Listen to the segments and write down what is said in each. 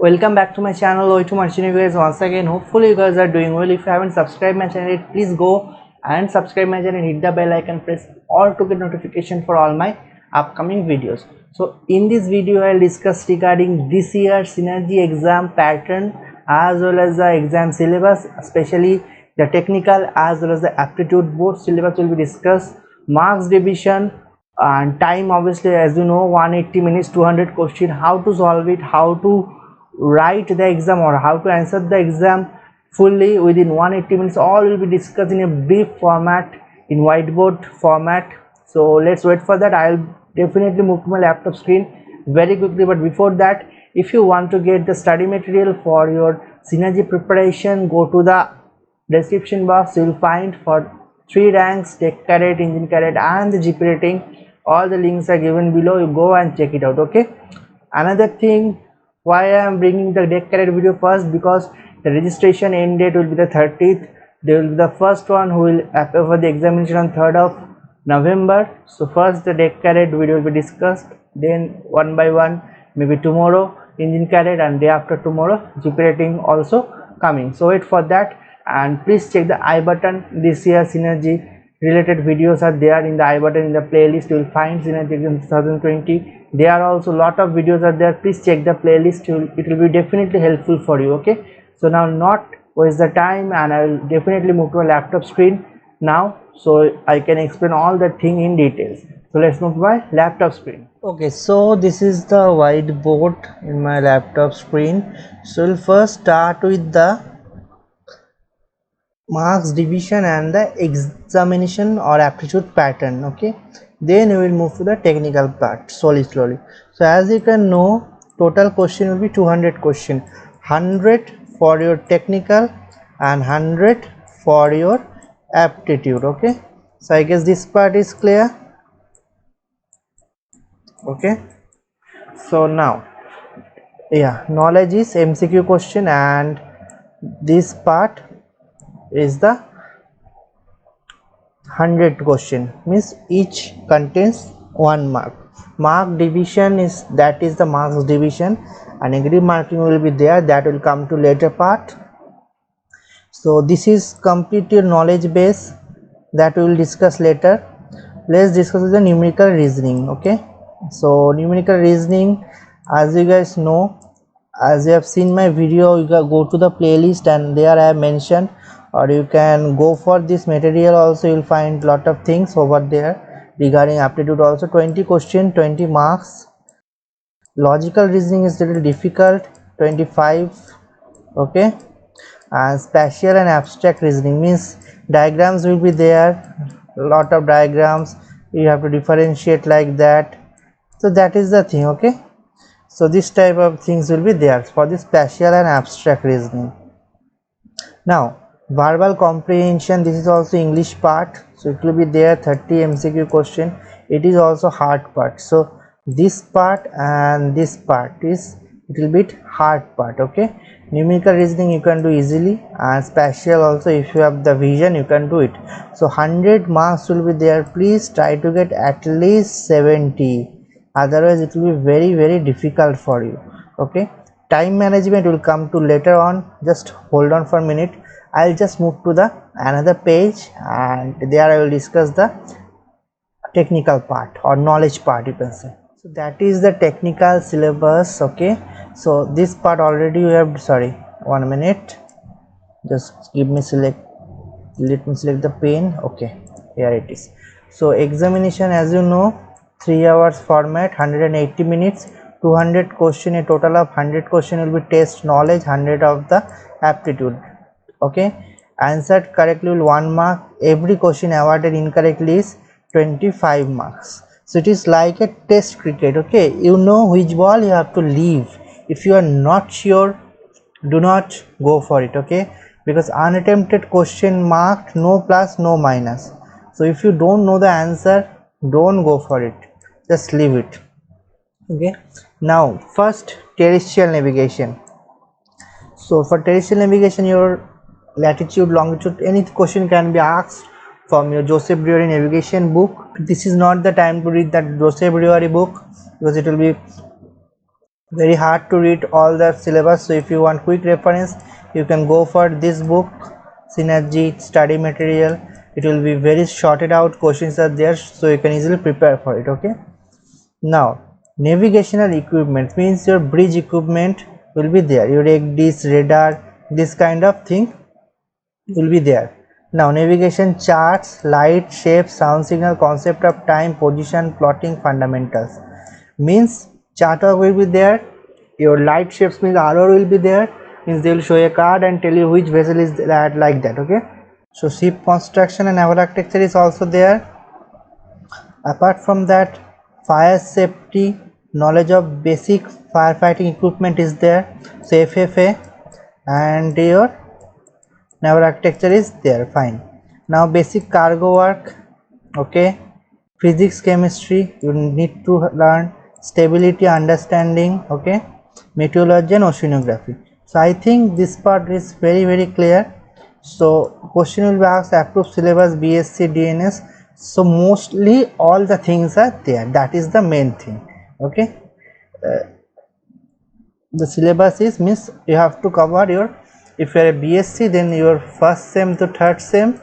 Welcome back to my channel. Way to Marching, you guys, once again. Hopefully you guys are doing well. If you haven't subscribed my channel, please go and subscribe my channel, hit the bell icon, press all to get notification for all my upcoming videos. So in this video I'll discuss regarding this year's synergy exam pattern as well as the exam syllabus, especially the technical as well as the aptitude. Both syllabus will be discussed, marks division and time. Obviously, as you know, 180 minutes, 200 question, how to solve it, how to write the exam or how to answer the exam fully within 180 minutes. All will be discussed in a brief format, in whiteboard format. So let's wait for that. I'll definitely move to my laptop screen very quickly, but before that, if you want to get the study material for your synergy preparation, go to the description box. You'll find for 3 ranks, Tech Cadet, Engine Cadet and the GP rating. All the links are given below. You go and check it out. Okay, another thing, why I am bringing the Tech Cadet video first, because the registration end date will be the 30th. They will be the first one who will apply for the examination on 3rd of November. So first the Tech Cadet video will be discussed, then one by one, maybe tomorrow Engine Cadet, and day after tomorrow GP rating also coming. So wait for that, and please check the I button. This year synergy related videos are there in the I button. In the playlist you will find synergy exam 2020. There are also a lot of videos are there. Please check the playlist. It will be definitely helpful for you. Okay, so now not waste the time, and I will definitely move to a laptop screen now so I can explain all the thing in details. So let's move to my laptop screen. Okay, so this is the whiteboard in my laptop screen. So we'll first start with the marks division and the examination or aptitude pattern. Okay, then we will move to the technical part slowly. So as you can know, total question will be 200 question, 100 for your technical and 100 for your aptitude. Okay, so I guess this part is clear. Okay, so now knowledge is MCQ question, and this part is the 100 question, means each contains 1 mark. Mark division is the marks division, and degree marking will be there, that will come to later part. So this is complete your knowledge base, that we will discuss later. Let's discuss the numerical reasoning. Okay, so numerical reasoning, as you guys know, as you have seen my video, you can go to the playlist and there I have mentioned, or you can go for this material also. You will find lot of things over there regarding aptitude also. 20 question, 20 marks. Logical reasoning is a little difficult, 25. Okay, and spatial and abstract reasoning means diagrams will be there, lot of diagrams, you have to differentiate like that. So that is the thing. Okay, so this type of things will be there for the spatial and abstract reasoning. Now verbal comprehension, this is also English part, so it will be there 30 MCQ question. It is also hard part, so this part and this part is little bit hard part. Okay, numerical reasoning you can do easily, and spatial also, if you have the vision you can do it. So 100 marks will be there. Please try to get at least 70, otherwise it will be very difficult for you. Okay, time management will come to later on, just hold on for a minute. I'll just move to the another page, and there I will discuss the technical part or knowledge part, you can say. So that is the technical syllabus. Okay, so this part already you have, sorry, 1 minute, just let me select the pen. Okay, here it is. So examination, as you know, 3 hours format, 180 minutes, 200 question, a total of 100 question will be test knowledge, 100 of the aptitude. Okay, answered correctly will 1 mark. Every question awarded incorrectly is 25 marks. So it is like a test cricket. Okay, you know which ball you have to leave. If you are not sure, do not go for it. Okay, because unattempted question marked no plus no minus. So if you don't know the answer, don't go for it, just leave it. Okay, now first terrestrial navigation. So for terrestrial navigation, your latitude, longitude, any question can be asked from your Joseph Brewery navigation book. This is not the time to read that Joseph Brewery book, because it will be very hard to read all the syllabus. So if you want quick reference, you can go for this book, Synergy Study Material. It will be very sorted out, questions are there, so you can easily prepare for it. Okay, now navigational equipment means your bridge equipment will be there, your this radar, this kind of thing will be there. Now navigation charts, light, shape, sound signal, concept of time, position, plotting, fundamentals means chart work will be there. Your light shapes means arrow will be there, means they will show a card and tell you which vessel is that, like that. Okay, so ship construction and naval architecture is also there. Apart from that, fire safety, knowledge of basic firefighting equipment is there, so FFA, and your naval architecture is there. Fine. Now basic cargo work. Okay, physics, chemistry you need to learn, stability, understanding. Okay, meteorology and oceanography. So I think this part is very clear. So question will be asked approved syllabus BSc DNS. So mostly all the things are there, that is the main thing. Okay, the syllabus is means you have to cover your, if you are a BSc then your first sem to third sem,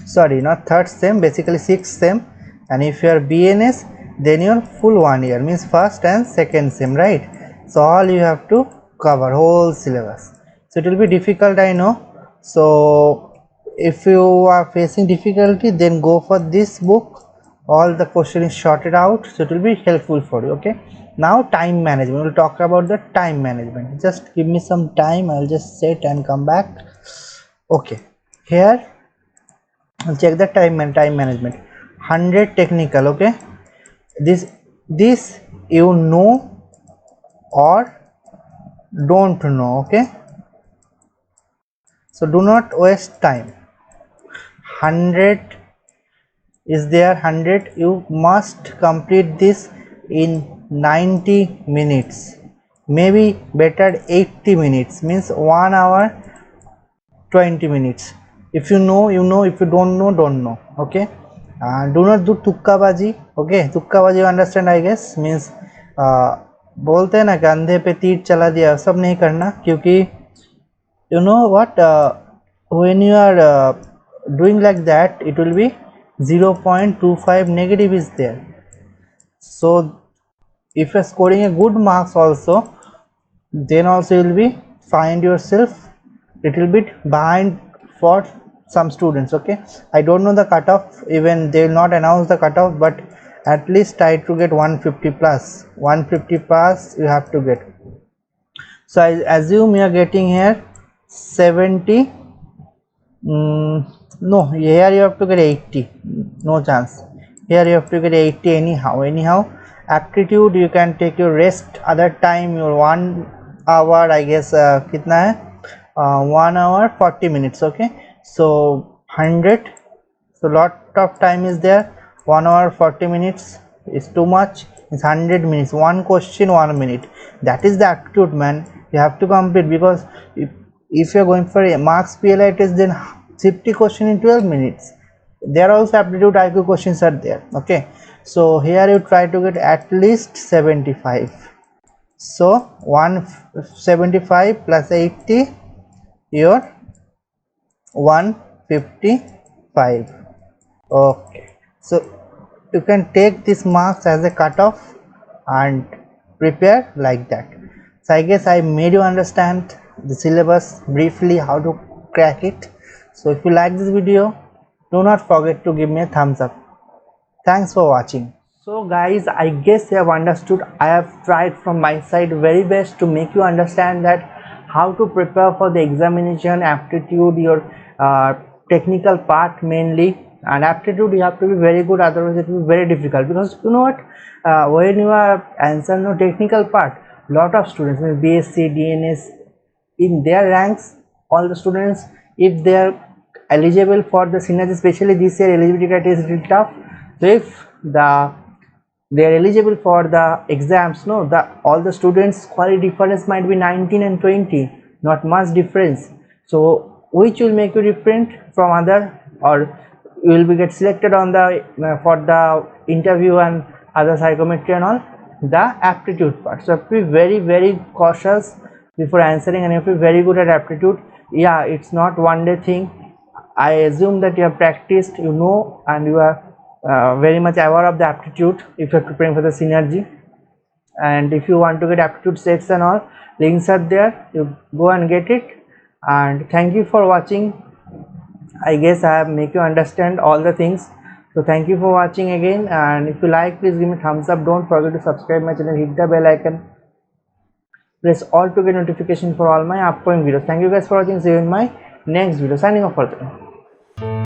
sorry not third sem, basically sixth sem, and if you are BNS then your full 1 year means first and second sem, right? So all you have to cover whole syllabus, so it will be difficult, I know. So if you are facing difficulty then go for this book, all the question is sorted out, so it will be helpful for you. Okay, now time management, we'll talk about the time management. Just give me some time, I'll just set and come back. Okay, here check the time management. 100 technical. Okay, this you know or don't know. Okay, so do not waste time. 100 is there, 100 you must complete this in 90 minutes, maybe better 80 minutes, means 1 hour 20 minutes. If you know you know, if you don't know don't know. Okay, do not do tukkabaji. Okay, tukkabaji you understand I guess, means बोलते हैं ना कंधे पे तीर चला दिया, सब नहीं करना, क्योंकि you know what, when you are doing like that it will be 0.25 negative is there. So if you are scoring a good marks also, then also you will be find yourself little bit behind for some students. Okay, I don't know the cutoff, even they will not announce the cutoff, but at least try to get 150 plus, 150 plus you have to get. So I assume you are getting here 70. No, here you have to get 80, no chance. Here you have to get 80 anyhow. Aptitude you can take your rest other time, your 1 hour I guess, kitna hai, 1 hour 40 minutes. Okay, so 100, so lot of time is there, 1 hour 40 minutes is too much, it's 100 minutes, one question 1 minute, that is the aptitude, man. You have to complete, because if you are going for a marks PLI test, then 50 question in 12 minutes, there also aptitude IQ questions are there. Okay, so here you try to get at least 75, so 175 plus 80, your 155. Okay, so you can take this marks as a cutoff and prepare like that. So I guess I made you understand the syllabus briefly, how to crack it. So if you like this video, do not forget to give me a thumbs up. Thanks for watching. So guys, I guess you have understood. I have tried from my side very best to make you understand that how to prepare for the examination, aptitude, your technical part mainly. And aptitude you have to be very good, otherwise it will be very difficult, because you know what, when you are answering the technical part, lot of students, BSc DNS, in their ranks, all the students, if they are eligible for the synergy, especially this year eligibility criteria is really tough. So if they are eligible for the exams, no, all the students quality difference might be 19 and 20, not much difference. So which will make you different from other, or you will be get selected on the for the interview and other psychometry and all. the aptitude part. So you have to be very cautious before answering, and you have to be very good at aptitude. Yeah, it's not one day thing. I assume that you have practiced, you know, and you are very much aware of the aptitude if you are preparing for the synergy. And if you want to get aptitude sets and all, links are there, you go and get it. And thank you for watching. I guess I have make you understand all the things. So thank you for watching again, and if you like, please give me thumbs up. Don't forget to subscribe my channel, hit the bell icon, press all to get notification for all my upcoming videos. Thank you guys for watching. See you in my next video. Signing off for today.